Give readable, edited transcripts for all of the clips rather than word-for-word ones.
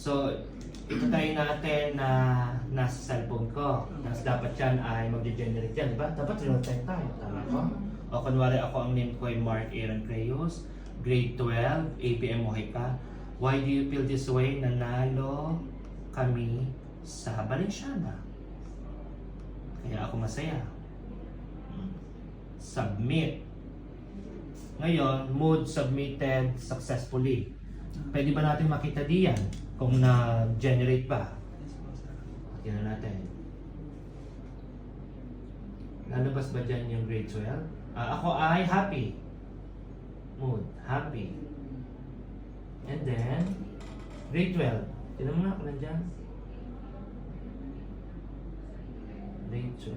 So, ito tayo natin na nasa cellphone ko. Tapos dapat yan ay mag-generate yan, diba? Dapat real time tayo, tama ko? O kunwari ako ang name ko ay Mark Aaron Crayos, grade 12, APM Mojica. Why do you feel this way? Nanalo kami sa Valenciana. Kaya ako masaya. Submit. Ngayon, mood submitted successfully. Pwede ba natin makita diyan kung na-generate ba? Tingnan natin. Lalabas ba dyan yung grade 12? Ako ay happy. Mood, happy. And then, grade 12. Tingnan mo nga kung nandyan. Grade 12.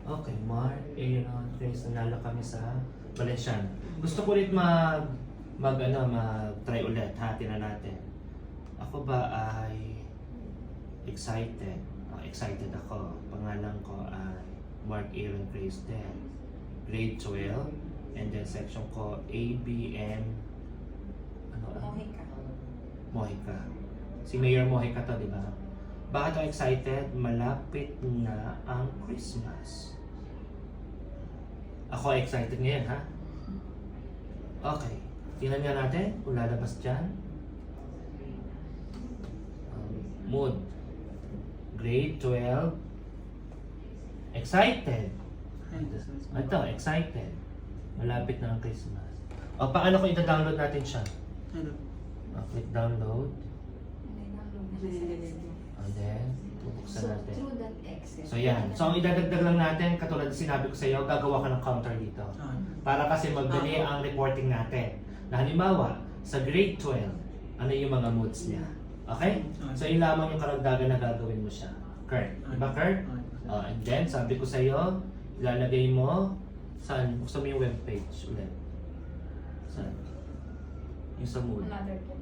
Okay, Mark, Aaron, Chris, nanalo kami sa Valenciana. Gusto ko ulit mag-try ulit, ha, tingnan natin. Ako ba ay excited? Excited ako. Pangalan ko ay Mark Aaron Chris din. Grade 12. And then section ko ABM Mojica. Mojica. Si Mayor Mojica to, di ba? Bakit ako excited? Malapit na ang Christmas. Ako excited ngayon, ha? Okay. Tingnan nga natin kung lalabas dyan. Mood. Grade 12. Excited. Ito, excited. Malapit na ang Christmas. O, paano kung ita-download natin siya? Click download. And then, bubuksan natin. Through that Excel. So yan. So ang idadagdag lang natin, katulad sinabi ko sa iyo, gagawa ka ng counter dito. Para kasi magdali ang reporting natin. Na halimbawa, sa grade 12, ano yung mga moods niya. Okay? So yun lamang yung karagdagan na gagawin mo siya. Kurt. Diba Kurt? And then, sabi ko sa iyo, ilalagay mo, saan? Buksan mo yung webpage ulit. Saan? Yung sa mood. Another book.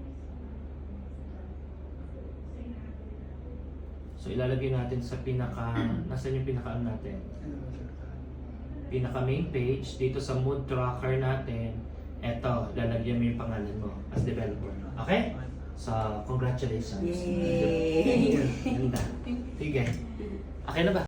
So ilalagay natin sa nasaan yung pinaka natin? Pinaka main page, dito sa mood tracker natin, eto, lalagyan mo yung pangalan mo as developer. Okay? So, congratulations. Yay! Ganda. Sige. Okay na ba?